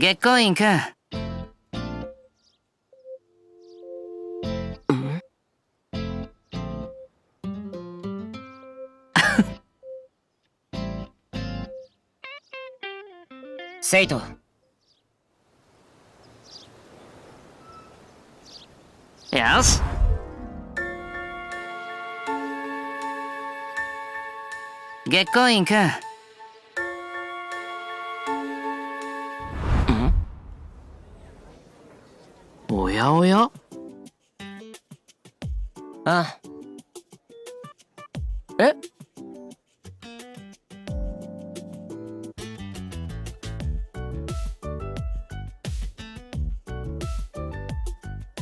月光院くん。生徒。よし。月光院くん。おやおや。あ。え？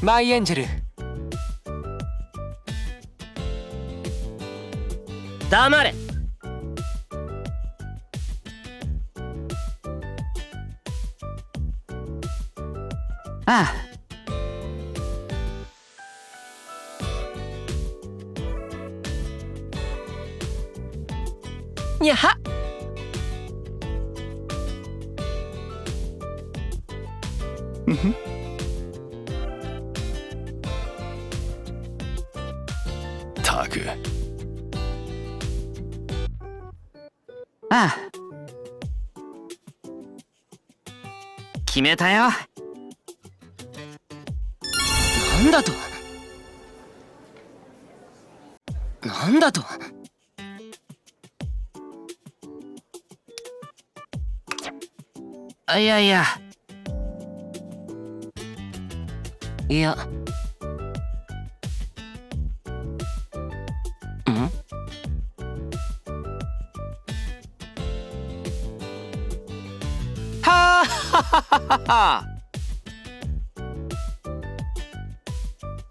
マイエンジェル。黙れ。ああ。にゃは。たく。ああ。決めたよ。なんだと？なんだと？いやいや。いや。はあはははは。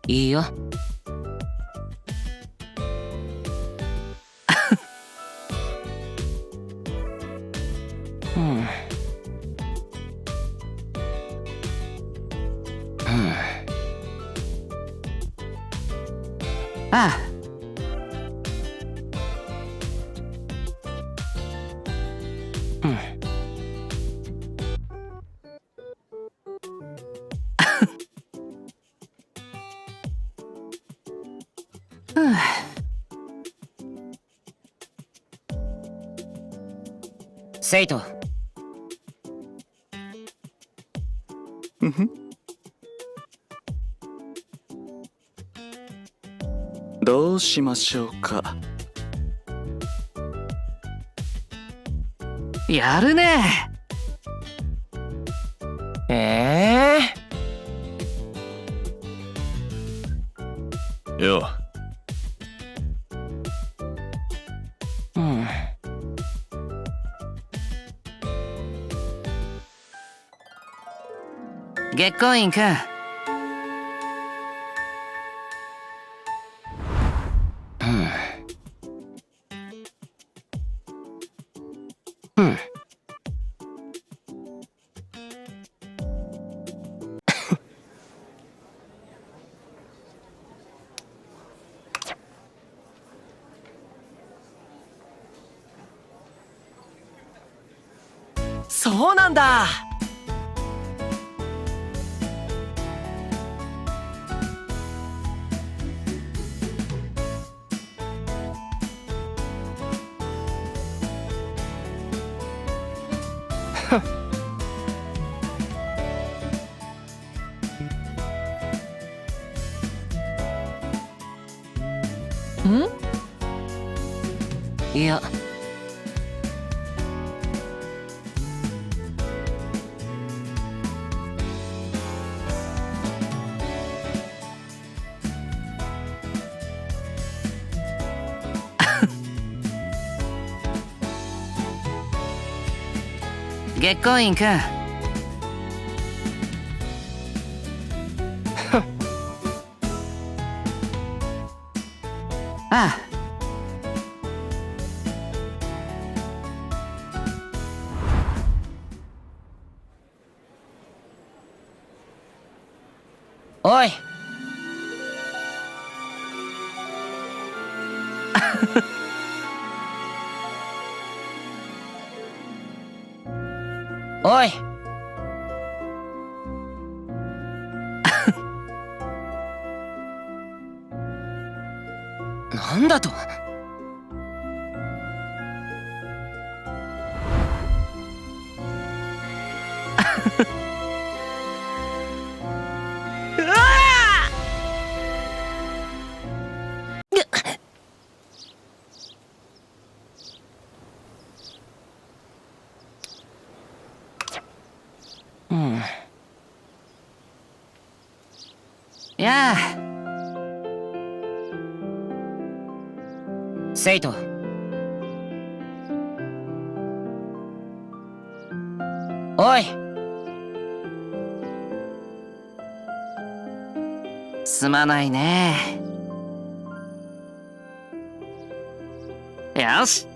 いいよ。ああ。生徒。どうしましょうか。やるね。よ。月光院くん。そうなんだ。いや。月光院くん。ああ。おい。おい。なんだと。うわうん。やあ、セイト。おい。すまないね。よし。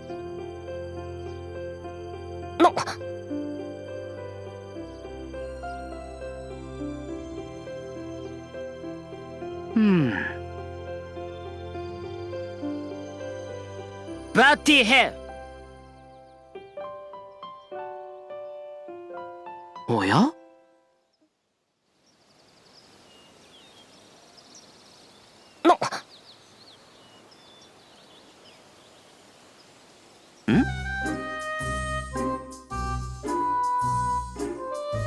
のバッティヘおや？の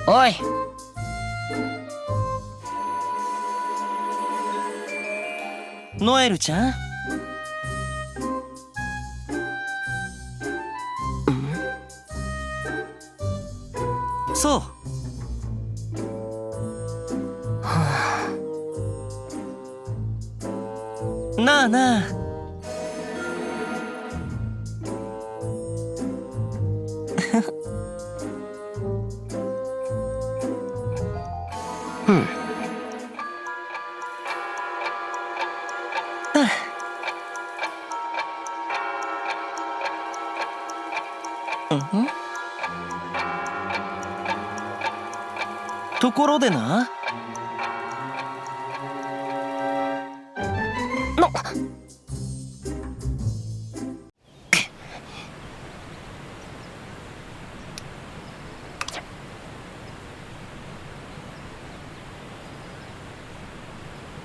おい。ノエルちゃん。そう。なあなあ。うん。ところでな。の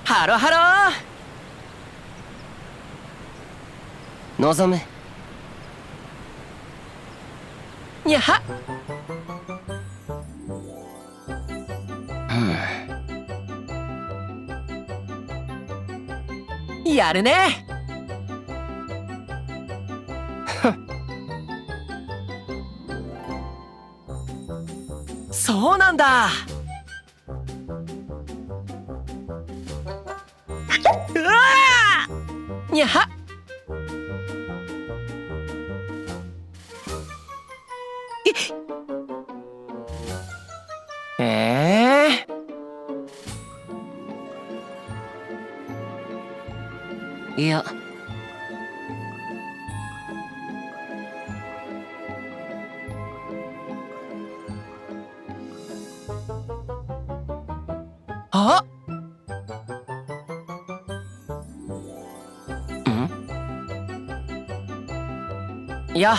ハロハロー。望む。やは。やるね。そうなんだ。うわー。やは。いや。あ。いや。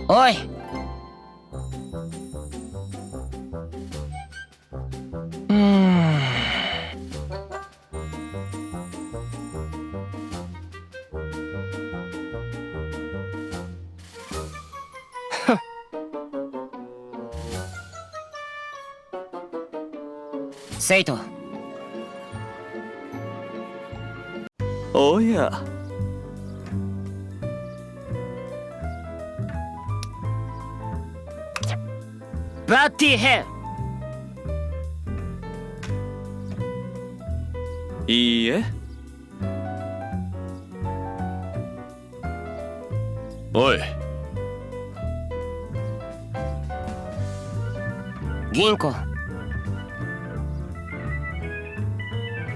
おい。セイト。おや。バッティヘン。いいえ。おい。銀行。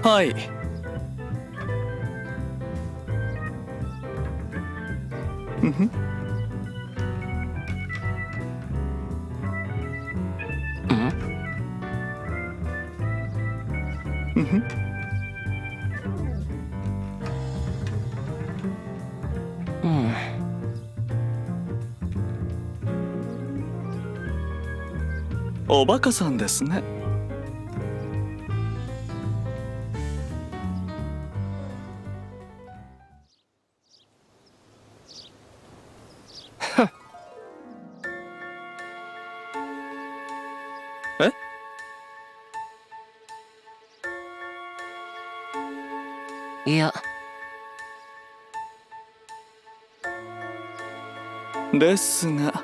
はい。おバカさんですね。え？いや、ですが、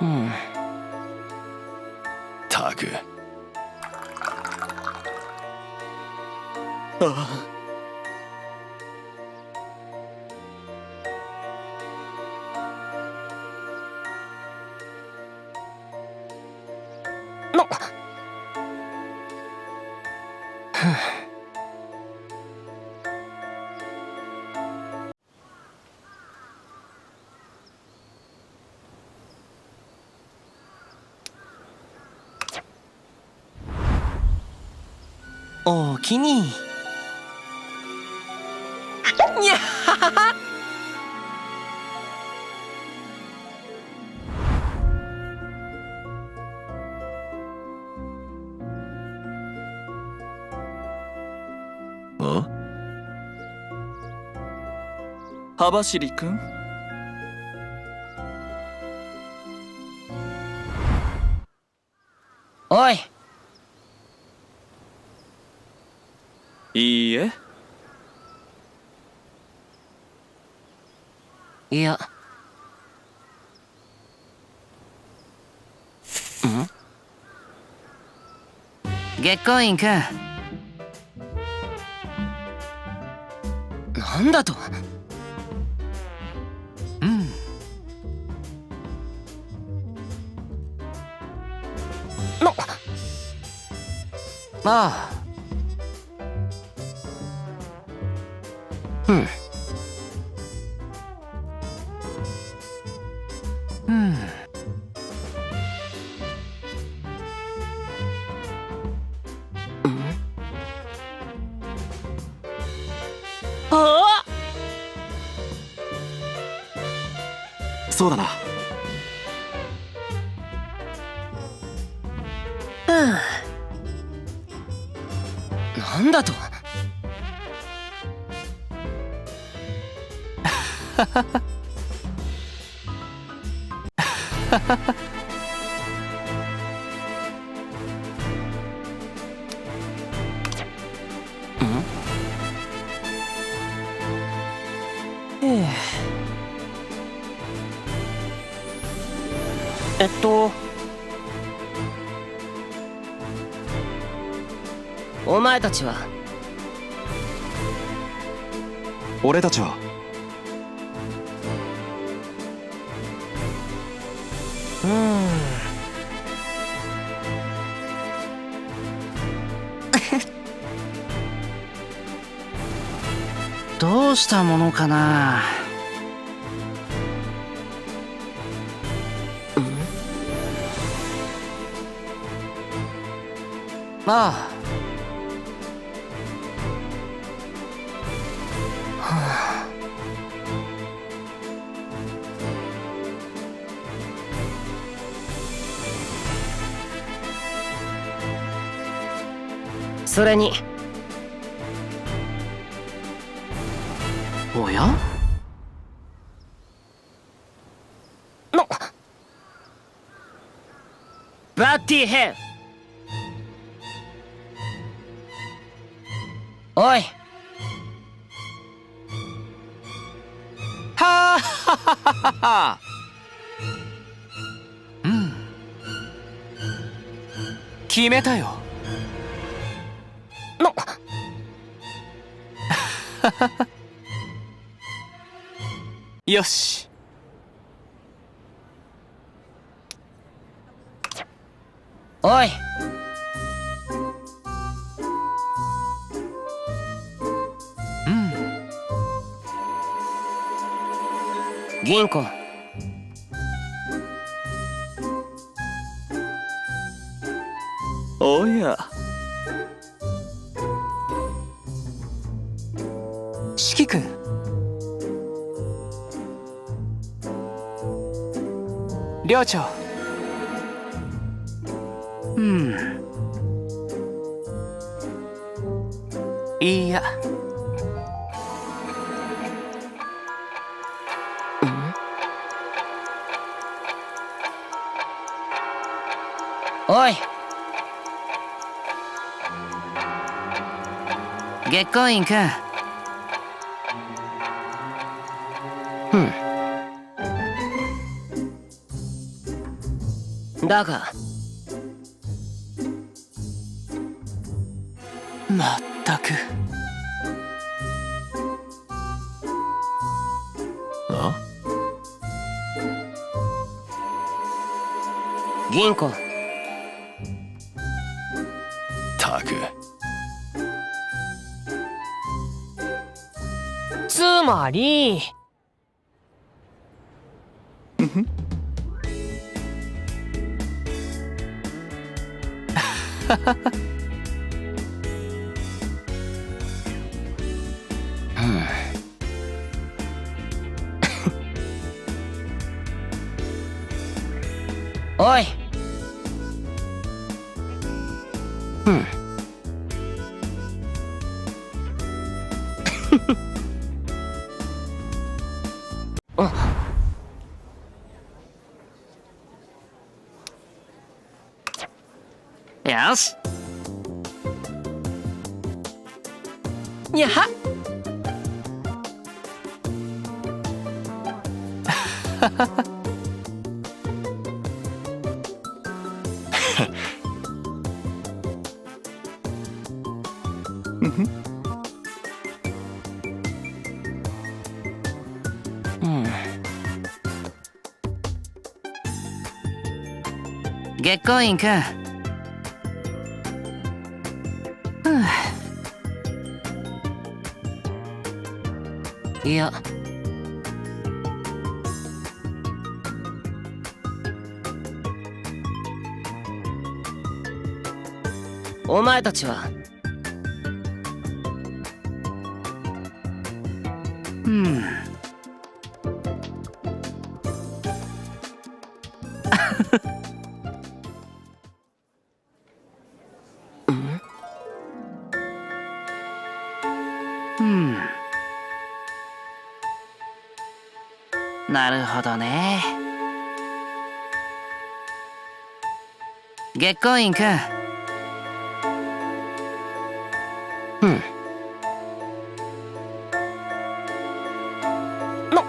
うん。タグ。ああ。のおおきに。にゃははは。あ？羽走りくん？おい。いいえ。いや。月光院くん、なんだと。うん。のああ。うん。うん。ああ。そうだな。なんだと。お前たちは。俺たちはどうしたものかな。ああ。それに。おや？のバッティヘン。おい。はあはははは。うん。決めたよ。のよし。おい。銀行。おや。四季君。寮長。いいや。おい、月光院くん。だがまったく。あ銀行。たく。つまりおい。よし。やは月光院くん。いや、お前たちはなるほどね。月光院くん。の